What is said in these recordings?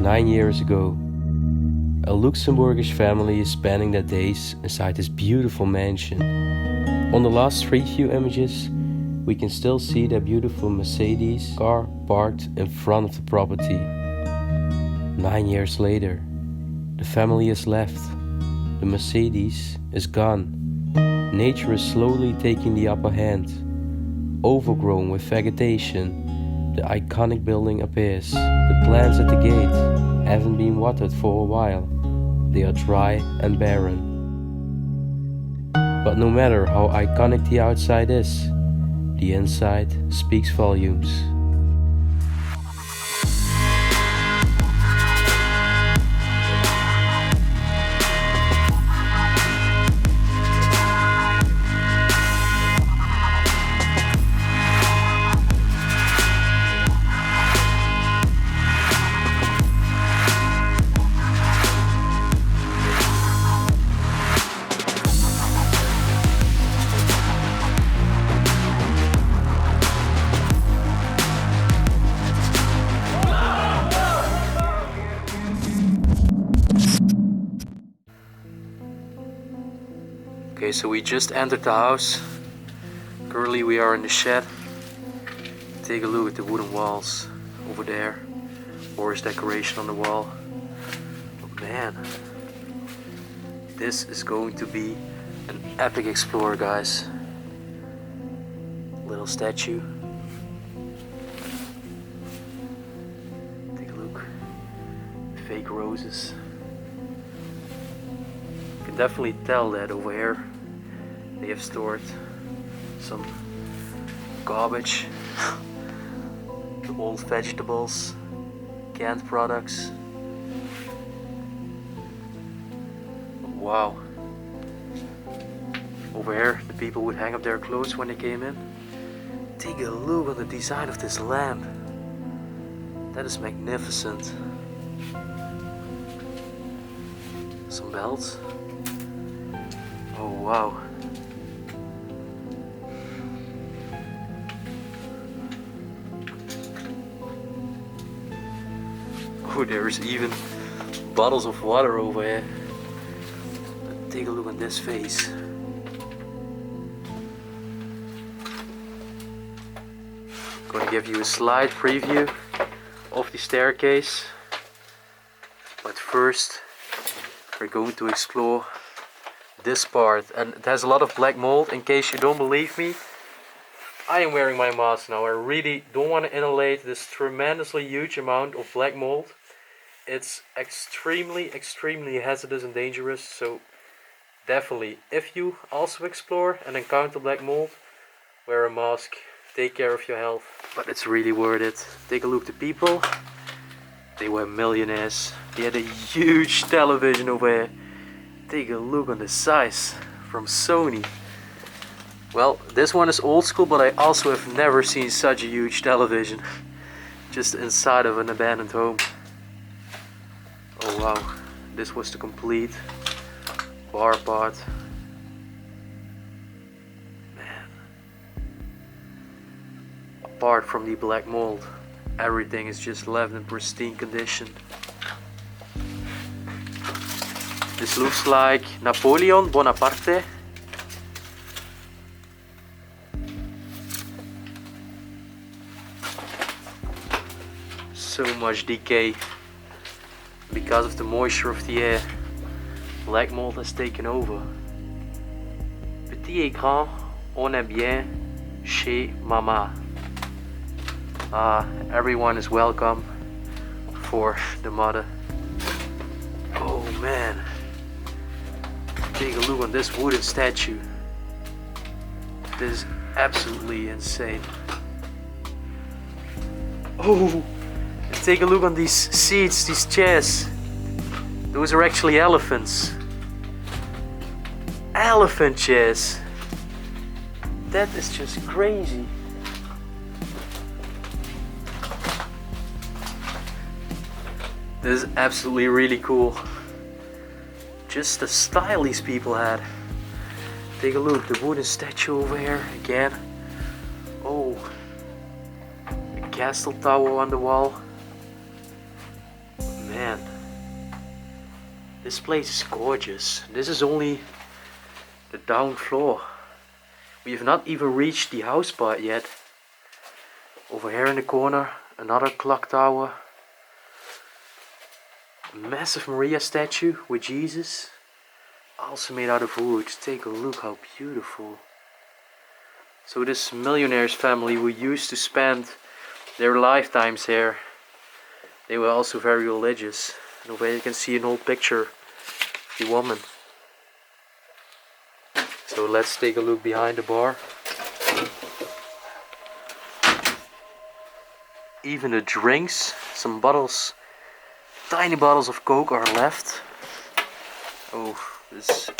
9 years ago, a Luxembourgish family is spending their days inside this beautiful mansion. On the last Street View images, we can still see their beautiful Mercedes car parked in front of the property. 9 years later, the family has left. The Mercedes is gone. Nature is slowly taking the upper hand. Overgrown with vegetation, the iconic building appears. The plants at the gate haven't been watered for a while. They are dry and barren. But no matter how iconic the outside is, the inside speaks volumes. Okay, so we just entered the house. Currently we are in the shed. Take a look at the wooden walls over there. Horse decoration on the wall. Oh man, this is going to be an epic explorer, guys. Little statue. Take a look. Fake roses. You can definitely tell that over here they have stored some garbage, old vegetables, canned products. Wow. Over here the people would hang up their clothes when they came in. Take a look at the design of this lamp. That is magnificent. Some belts. Oh wow. Oh, there's even bottles of water over here. But take a look at this face. I'm gonna give you a slight preview of the staircase. But first, we're going to explore this part, and it has a lot of black mold. In case you don't believe me, I am wearing my mask now. I really don't want to inhalate this tremendously huge amount of black mold. It's extremely hazardous and dangerous, so definitely, if you also explore and encounter black mold, wear a mask, take care of your health. But it's really worth it. Take a look at the people. They were millionaires. They had a huge television over here. Take a look on the size from Sony. Well, this one is old school, but I also have never seen such a huge television just inside of an abandoned home. Oh wow, this was the complete bar part. Man. Apart from the black mold, everything is just left in pristine condition. This looks like Napoleon Bonaparte. So much decay because of the moisture of the air. Black mold has taken over. Petit et grand, on est bien chez Mama. Everyone is welcome for the mother. Oh man. Take a look on this wooden statue. This is absolutely insane. Oh, and take a look on these seats, these chairs. Those are actually elephants. Elephant chairs. That is just crazy. This is absolutely really cool. Just the style these people had. Take a look, the wooden statue over here again. Oh, the castle tower on the wall. Man. This place is gorgeous. This is only the down floor. We have not even reached the house part yet. Over here in the corner, another clock tower. A massive Maria statue with Jesus. Also made out of wood. Take a look how beautiful. So this millionaire's family who used to spend their lifetimes here, they were also very religious. And over here you can see an old picture of the woman. So let's take a look behind the bar. Even the drinks, some bottles, tiny bottles of Coke are left. Oh, this is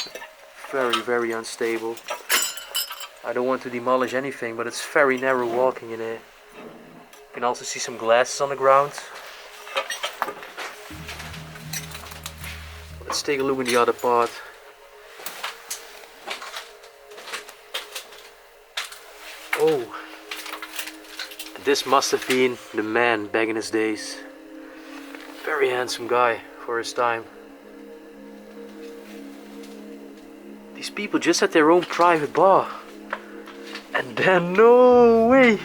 very unstable. I don't want to demolish anything, but it's very narrow walking in here. You can also see some glasses on the ground. Let's take a look in the other part. Oh, this must have been the man back in his days. Very handsome guy for his time. These people just had their own private bar. And then, no way!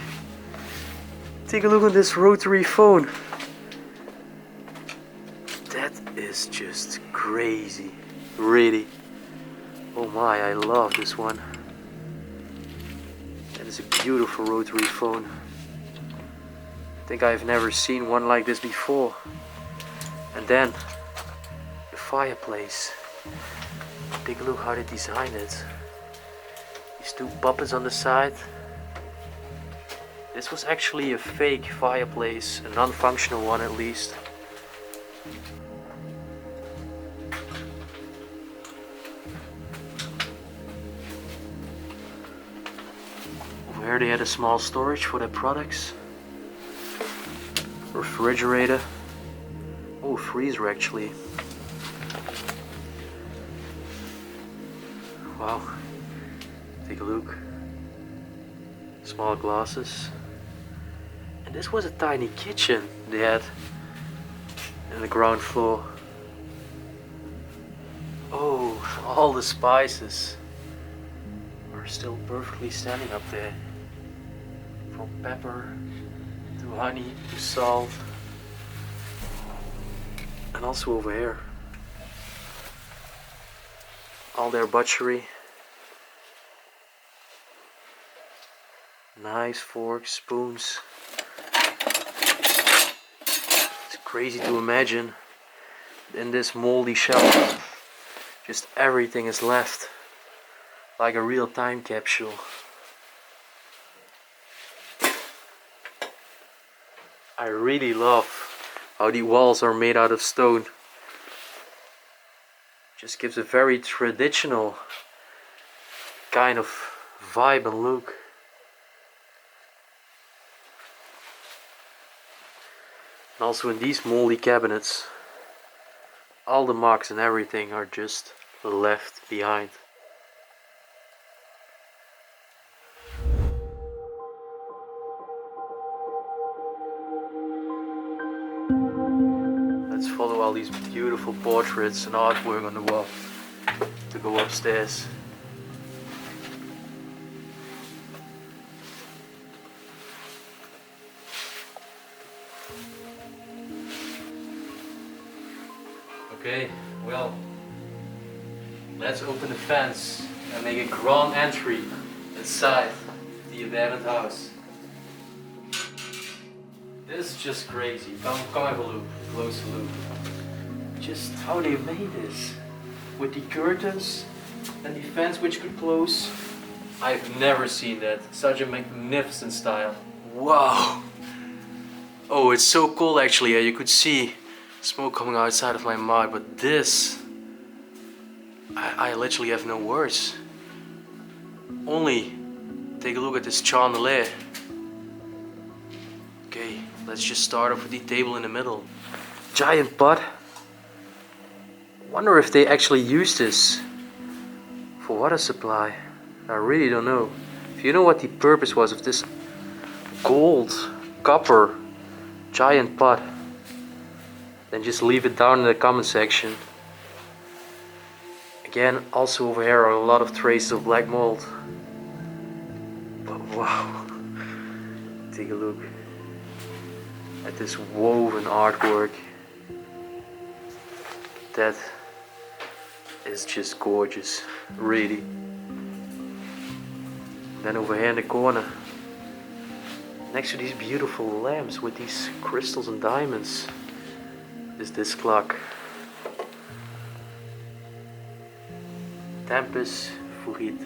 Take a look on this rotary phone. That is just crazy. Really. Oh my, I love this one. That is a beautiful rotary phone. I think I've never seen one like this before. And then, the fireplace. Take a look how they designed it. These two puppets on the side. This was actually a fake fireplace, a non-functional one at least. Over here they had a small storage for their products. Refrigerator. Oh, freezer actually. Wow. Take a look. Small glasses. And this was a tiny kitchen they had in the ground floor. Oh, all the spices are still perfectly standing up there. From pepper to honey to salt. And also over here. All their butchery. Knives, forks, spoons. It's crazy to imagine in this moldy shelf just everything is left like a real time capsule. I really love how the walls are made out of stone. Just gives a very traditional kind of vibe and look. And also in these moldy cabinets, all the marks and everything are just left behind. Let's follow all these beautiful portraits and artwork on the wall to go upstairs. Okay, well, let's open the fence and make a grand entry inside the abandoned house. This is just crazy. Come have a look, closer look. Just how they made this. With the curtains and the fence which could close. I've never seen that. Such a magnificent style. Wow! Oh, it's so cold actually. You could see smoke coming outside of my mouth, but this, I literally have no words. Only take a look at this chandelier. Okay, let's just start off with the table in the middle. Giant pot. Wonder if they actually use this for water supply. I really don't know. If you know what the purpose was of this gold, copper, giant pot, then just leave it down in the comment section. Again, also over here are a lot of traces of black mold. But wow, take a look at this woven artwork. That is just gorgeous, really. Then over here in the corner, next to these beautiful lamps with these crystals and diamonds, is this clock. Tempus Fugit.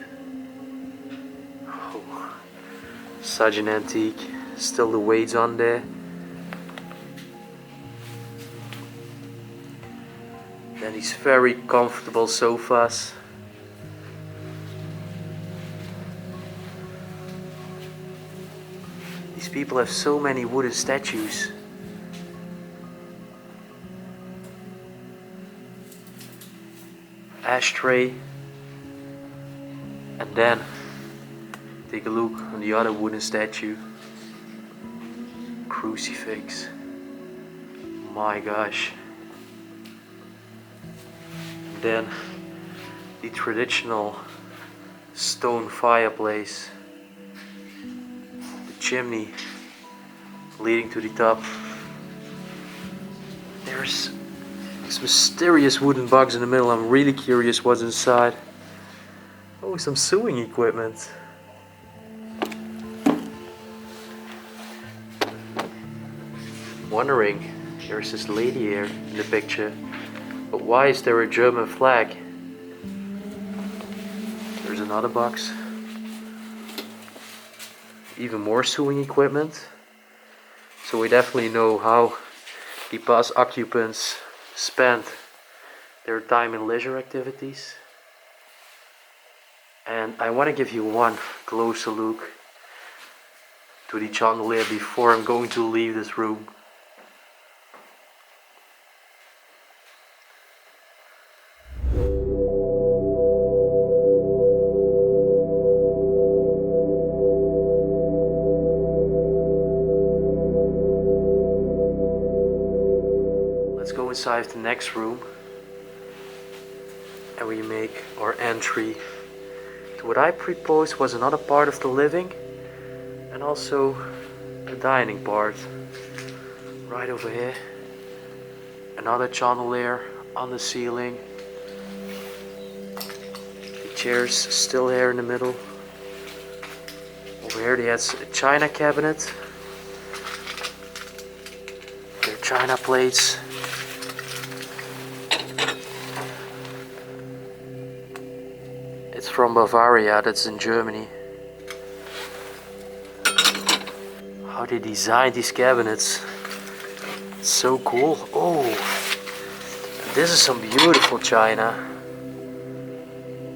Oh, such an antique. Still the weights on there. Then these very comfortable sofas. These people have so many wooden statues. Ashtray. And then take a look on the other wooden statue. Crucifix. My gosh. And then the traditional stone fireplace. The chimney leading to the top. There's this mysterious wooden box in the middle. I'm really curious what's inside. Oh, some sewing equipment. Wondering, there's this lady here in the picture, but why is there a German flag? There's another box. Even more sewing equipment. So we definitely know how the past occupants spent their time in leisure activities. And I want to give you one closer look to the chandelier before I'm going to leave this room. Let's go inside the next room and we make our entry to what I proposed was another part of the living and also a dining part. Right over here, another chandelier on the ceiling. The chairs still here in the middle. Over here they had a china cabinet. Their china plates. It's from Bavaria, that's in Germany. How they designed these cabinets. It's so cool. Oh, this is some beautiful china.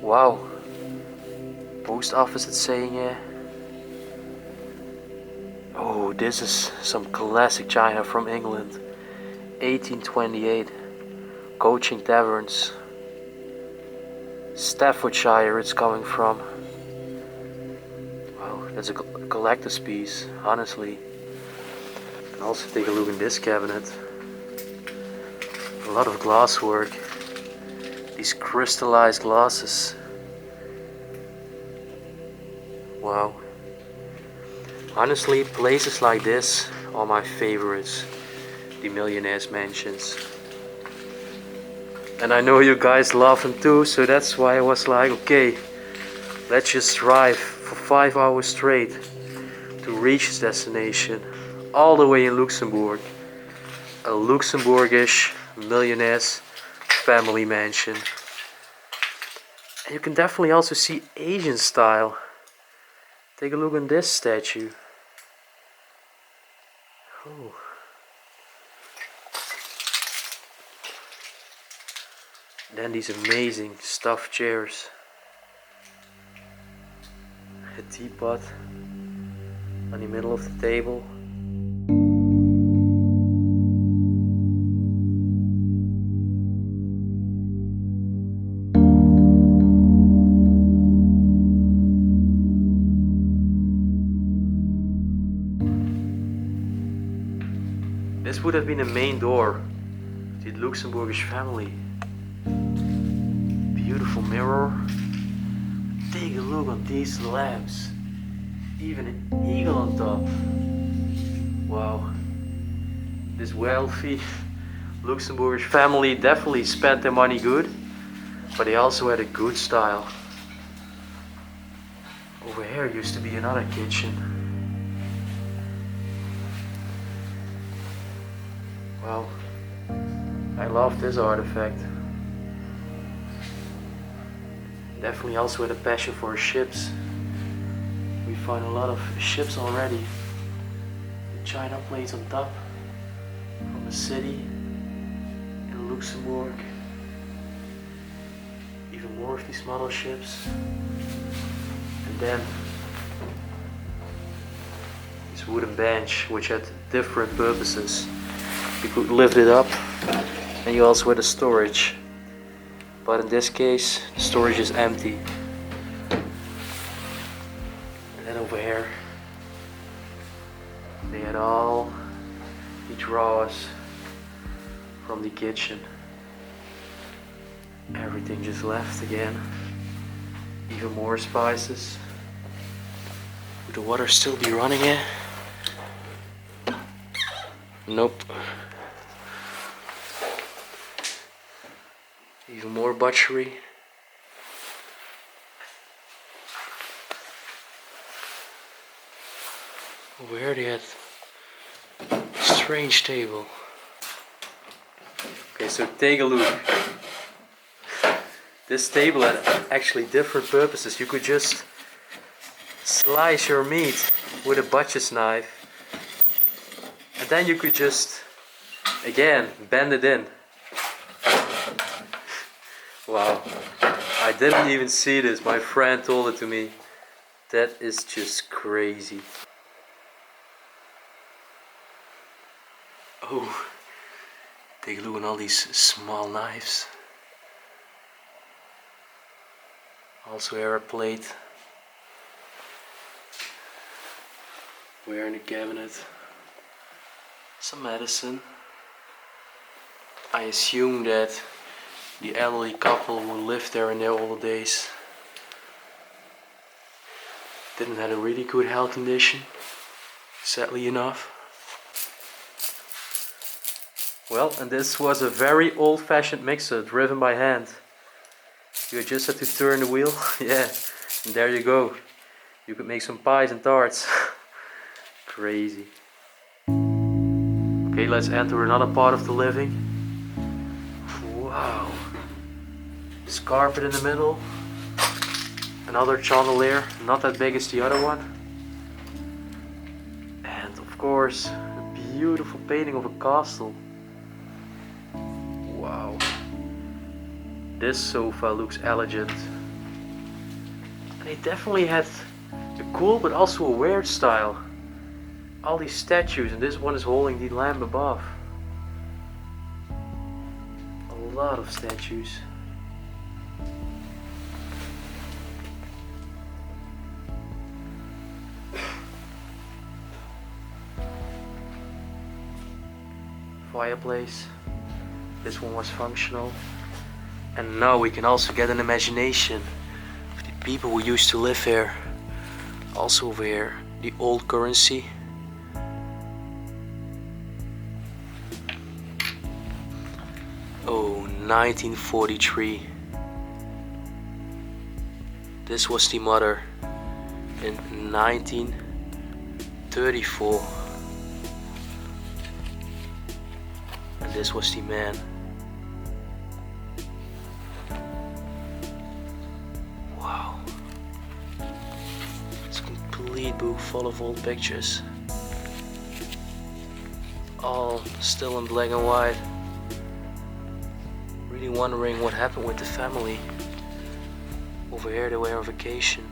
Wow. Post office it's saying here. Oh, this is some classic china from England. 1828. Coaching taverns. Staffordshire it's coming from. Wow, that's a collector's piece, honestly. And also take a look in this cabinet. A lot of glass work. These crystallized glasses. Wow. Honestly, places like this are my favorites. The millionaires' mansions. And I know you guys love them too, so that's why I was like, okay, let's just drive for 5 hours straight to reach this destination, all the way in Luxembourg. A Luxembourgish millionaires family mansion. And you can definitely also see Asian style. Take a look at this statue. Oh. Then these amazing stuffed chairs. A teapot on the middle of the table. This would have been the main door to the Luxembourgish family. beautiful mirror. Take a look on these lamps. Even an eagle on top. Wow. This wealthy Luxembourgish family definitely spent their money good, but they also had a good style. Over here used to be another kitchen. Wow. I love this artifact. Definitely also had a passion for ships. We find a lot of ships already. The China plates on top from the city in Luxembourg. Even more of these model ships. And then this wooden bench which had different purposes. You could lift it up and you also had a storage. But in this case, the storage is empty. And then over here, they had all the drawers from the kitchen. Everything just left again. Even more spices. Would the water still be running here? Nope. Even more butchery. Over here they had a strange table. Okay, so take a look. This table had actually different purposes. You could just slice your meat with a butcher's knife. And then you could just, again, bend it in. Wow, I didn't even see this, my friend told it to me. That is just crazy. Oh, take a look at all these small knives. Also here a plate. Where in the cabinet? Some medicine. I assume that the elderly couple who lived there in their old days didn't have a really good health condition, sadly enough. Well, and this was a very old-fashioned mixer driven by hand. You just had to turn the wheel, yeah, and there you go. You could make some pies and tarts. Crazy. Okay, let's enter another part of the living. Wow. This carpet in the middle. Another chandelier, not that big as the other one. And of course, a beautiful painting of a castle. Wow. This sofa looks elegant. And they definitely had a cool but also a weird style. All these statues, and this one is holding the lamp above. A lot of statues. Fireplace. This one was functional. And now we can also get an imagination of the people who used to live here. Also over here, the old currency. Oh, 1943. This was the mother in 1934. And this was the man. Wow. It's a complete book full of old pictures. All still in black and white. Really wondering what happened with the family. Over here they were on vacation.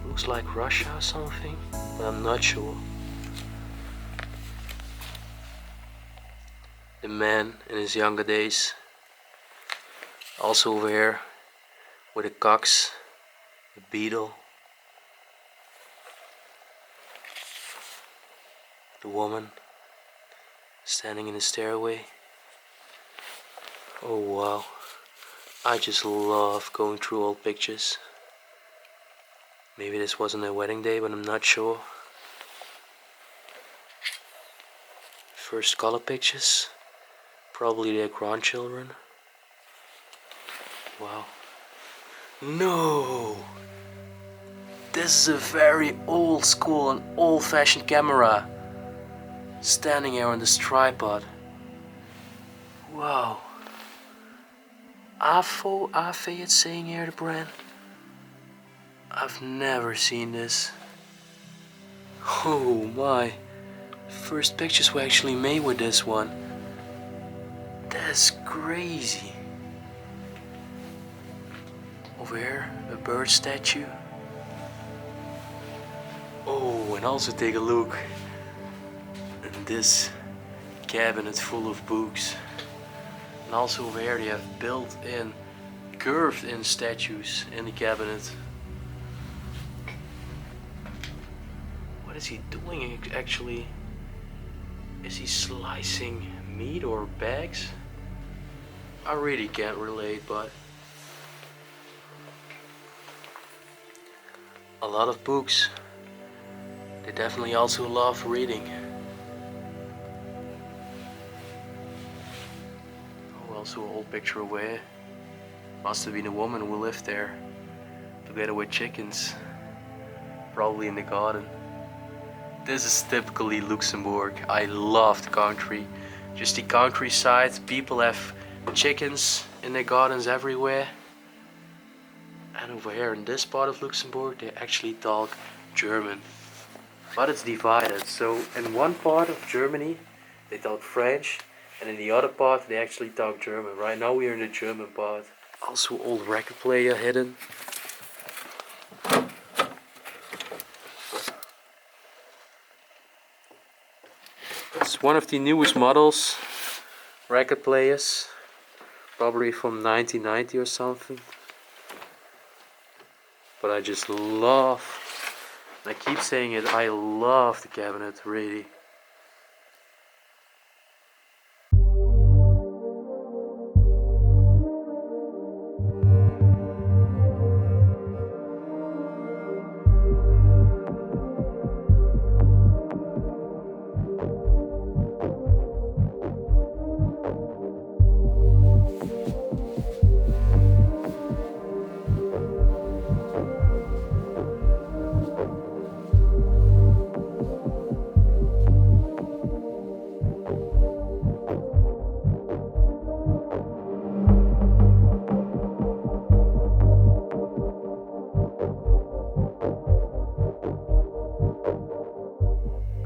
Looks like Russia or something, but I'm not sure. The man in his younger days. Also over here with a cox, a beetle. The woman standing in the stairway. Oh wow, I just love going through old pictures. Maybe this wasn't a wedding day, but I'm not sure. First color pictures. Probably their grandchildren. Wow. No! This is a very old school and old fashioned camera. Standing here on this tripod. Wow. Afe it's saying here, the brand. I've never seen this. Oh my. First pictures were actually made with this one. That's crazy. Over here, a bird statue. Oh, and also take a look at this cabinet full of books. And also over here they have built-in, curved-in statues in the cabinet. What is he doing actually? Is he slicing meat or bags? I really can't relate, but a lot of books. They definitely also love reading. Oh, also an old picture away. Must have been a woman who lived there, together with chickens, probably in the garden. This is typically Luxembourg. I love the country. Just the countryside. People have chickens in their gardens everywhere. And over here in this part of Luxembourg, they actually talk German. But it's divided. So in one part of Germany, they talk French. And in the other part, they actually talk German. Right now we are in the German part. Also old record player hidden. It's one of the newest models. Record players. Probably from 1990 or something. But I just love, and I keep saying it, I love the cabinet, really.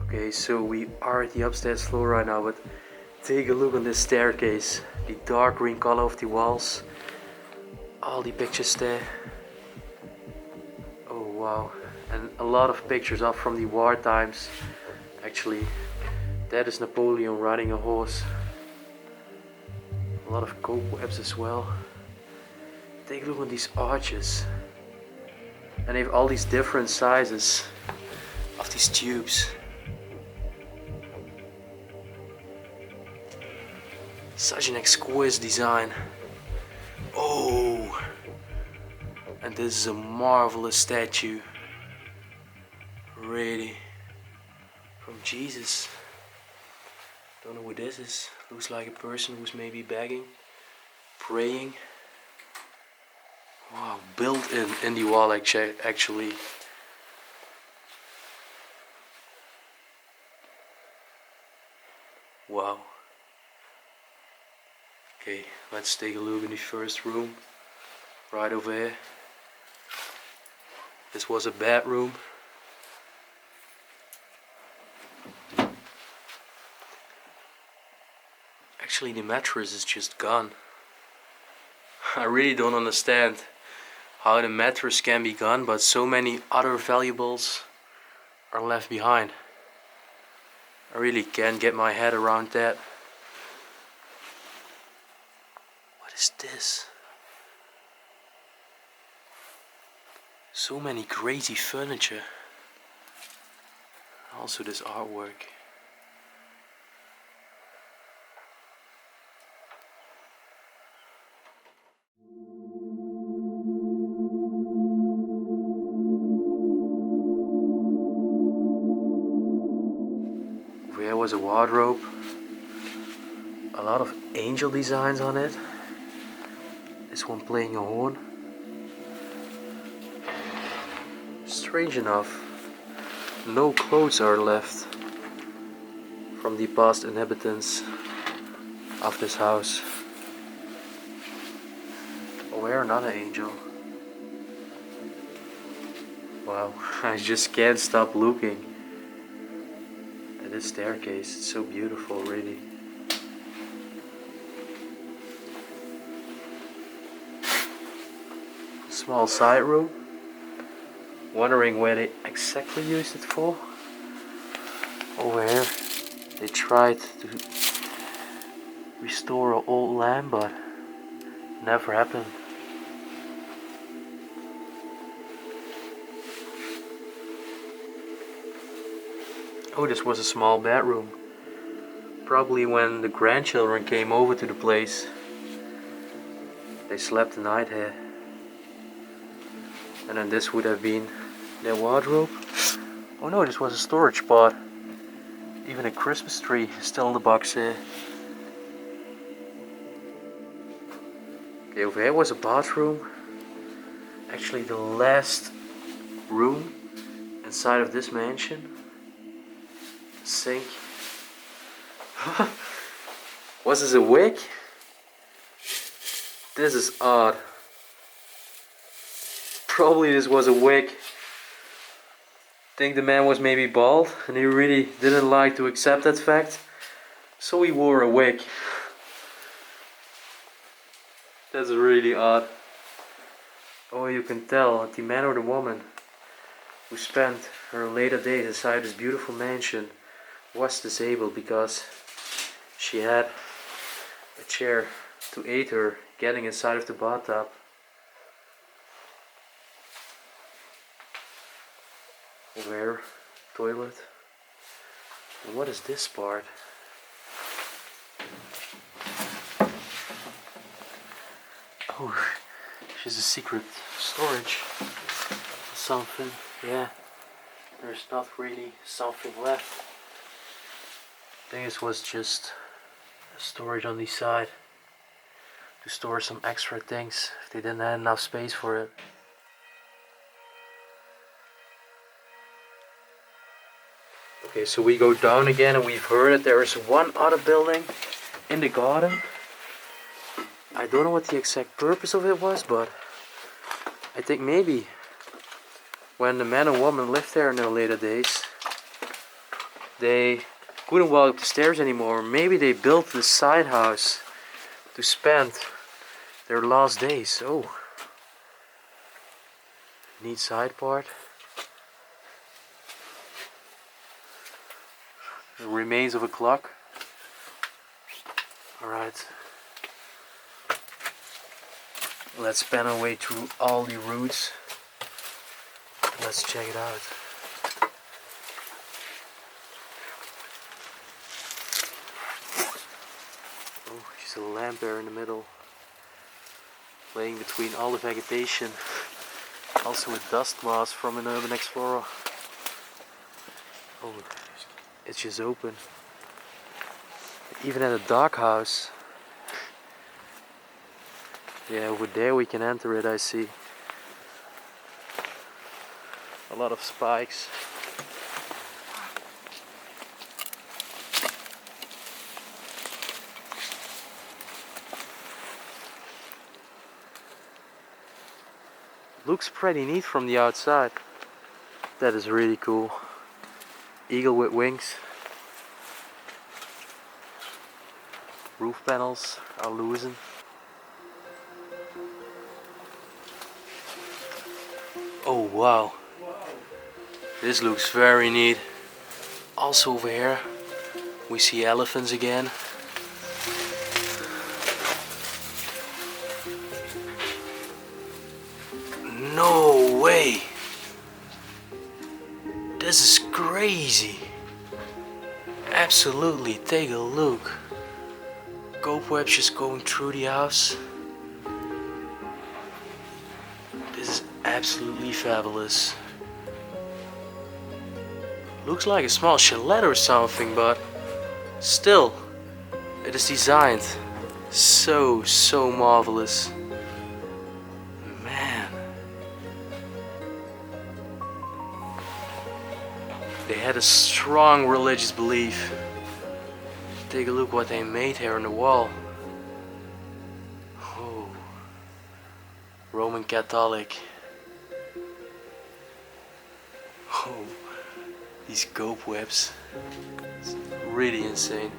Okay, so we are at the upstairs floor right now, but take a look on this staircase. The dark green color of the walls. All the pictures there. Oh wow. And a lot of pictures up from the war times. Actually, that is Napoleon riding a horse. A lot of cobwebs as well. Take a look on these arches. And they have all these different sizes of these tubes. Such an exquisite design. Oh! And this is a marvelous statue. Really. From Jesus. Don't know what this is. Looks like a person who's maybe begging, praying. Wow, built in the wall actually. Wow. Okay, let's take a look in the first room. Right over here. This was a bedroom. Actually, the mattress is just gone. I really don't understand how the mattress can be gone, but so many other valuables are left behind. I really can't get my head around that. What is this? So many crazy furniture. Also this artwork. was a wardrobe. A lot of angel designs on it. This one playing a horn. Strange enough, no clothes are left from the past inhabitants of this house. Oh, where another angel. Wow, I just can't stop looking at this staircase. It's so beautiful, really. Small side room. Wondering where they exactly used it for. Over here they tried to restore an old lamp, but never happened. Oh, this was a small bedroom. Probably when the grandchildren came over to the place, they slept the night here. And then this would have been their wardrobe. Oh no, this was a storage pod. Even a Christmas tree is still in the box here. Okay, over here was a bathroom. Actually the last room inside of this mansion. Sink. Was this a wig? This is odd. Probably this was a wig. Think the man was maybe bald and he really didn't like to accept that fact, so he wore a wig. That's really odd. Oh, you can tell that the man or the woman who spent her later days inside this beautiful mansion was disabled, because she had a chair to aid her getting inside of the bathtub. Where? Toilet. And what is this part? Oh, she's a secret storage. Something, yeah. There's not really something left. I think this was just a storage on the side to store some extra things if they didn't have enough space for it. Okay, so we go down again, and we've heard that there is one other building in the garden. I don't know what the exact purpose of it was, but I think maybe when the man and woman lived there in their later days, they couldn't walk up the stairs anymore. Maybe they built this side house to spend their last days. Oh, neat side part. The remains of a clock. Alright. Let's span our way through all the roots. Let's check it out. Oh, there's a lamp there in the middle, laying between all the vegetation. Also a dust mask from an urban explorer. Oh, it's just open. Even at a dog house. Yeah, over there we can enter it, I see. A lot of spikes. Looks pretty neat from the outside. That is really cool. Eagle with wings. Roof panels are loosened. Oh wow. This looks very neat. Also over here we see elephants again. No way! This is crazy. Absolutely, take a look. Cobwebs just going through the house. This is absolutely fabulous. Looks like a small chalet or something, but Still, it is designed so marvelous. Man, they had a strong religious belief. Take a look what they made here on the wall. Oh, Roman Catholic. Oh, these cobwebs. It's really insane.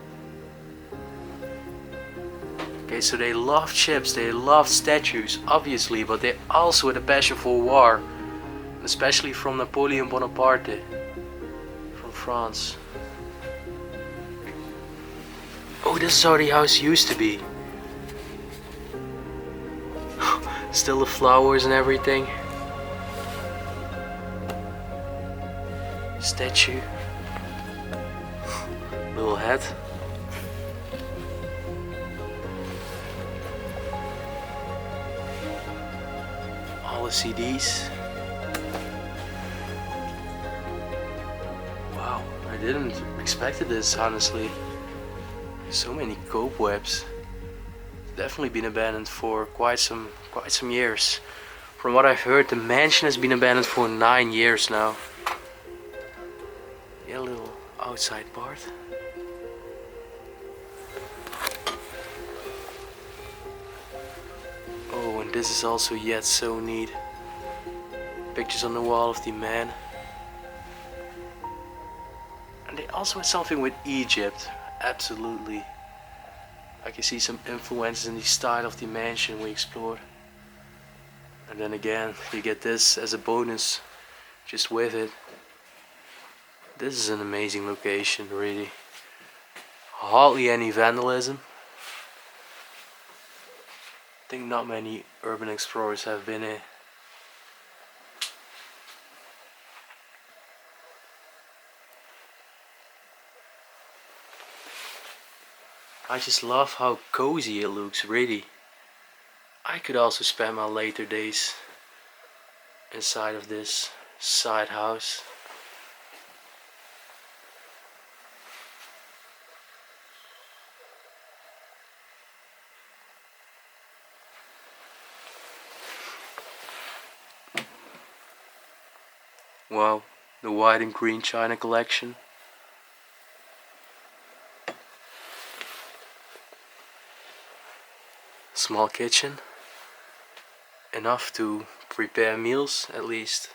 Okay, so they love chips, they love statues, obviously, but they also had a passion for war, especially from Napoleon Bonaparte, from France. Oh, this is how the house used to be. Still the flowers and everything. Statue. Little hat. All the CDs. Wow, I didn't expect this, honestly. So many cobwebs. Definitely been abandoned for quite some years. From what I've heard, the mansion has been abandoned for 9 years now. Yeah, a little outside part. Oh, and this is also yet so neat. Pictures on the wall of the man. And they also had something with Egypt. Absolutely. I can see some influences in the style of the mansion we explored. And then again, you get this as a bonus just with it. This is an amazing location, really. Hardly any vandalism. I think not many urban explorers have been here. I just love how cozy it looks, really. I could also spend my later days inside of this side house. Wow, the white and green china collection. Small kitchen. Enough to prepare meals, at least.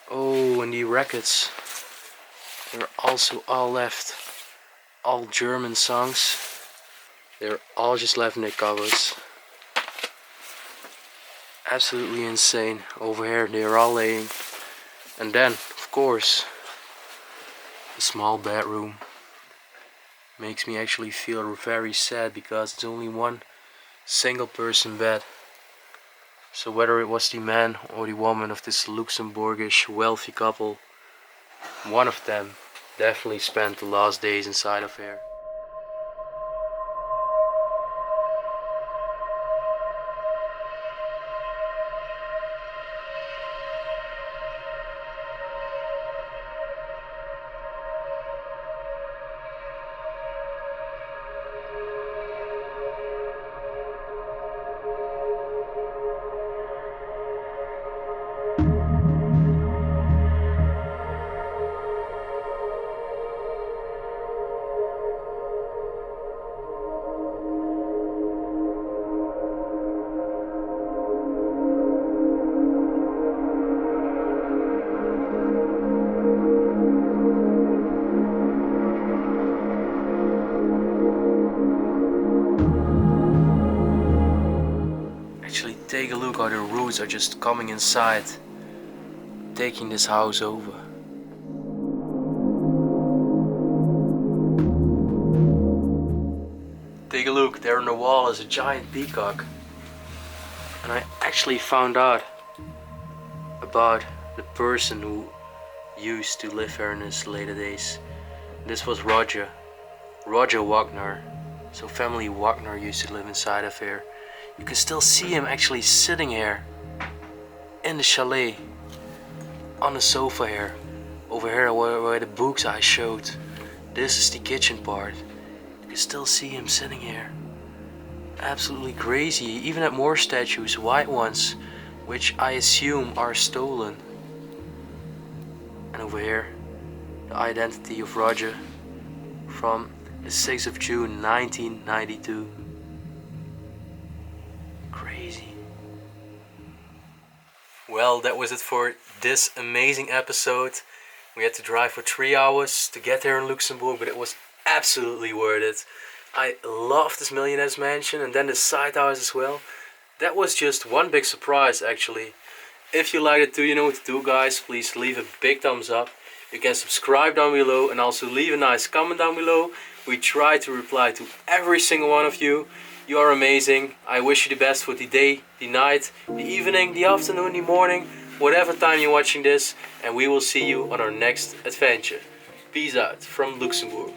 Oh, and the records. They're also all left. All German songs. They're all just left in their covers. Absolutely insane. Over here they're all laying. And then, of course, a small bedroom. Makes me actually feel very sad because it's only one single person bed. So whether it was the man or the woman of this Luxembourgish wealthy couple, one of them definitely spent the last days inside of here. Take a look how the roots are just coming inside, taking this house over. Take a look, there on the wall is a giant peacock. And I actually found out about the person who used to live here in his later days. This was Roger Wagner. So family Wagner used to live inside of here. You can still see him actually sitting here in the chalet on the sofa here over here where the books I showed, this is the kitchen part. You can still see him sitting here. Absolutely crazy. He even had more statues, white ones, which I assume are stolen. And over here, the identity of Roger from the 6th of June 1992. Crazy. Well, that was it for this amazing episode. We had to drive for 3 hours to get there in Luxembourg, but it was absolutely worth it. I love this Millionaires Mansion and then the side house as well. That was just one big surprise actually. If you liked it too, you know what to do guys. Please leave a big thumbs up. You can subscribe down below and also leave a nice comment down below. We try to reply to every single one of you. You are amazing. I wish you the best for the day, the night, the evening, the afternoon, the morning, whatever time you're watching this. And we will see you on our next adventure. Peace out from Luxembourg.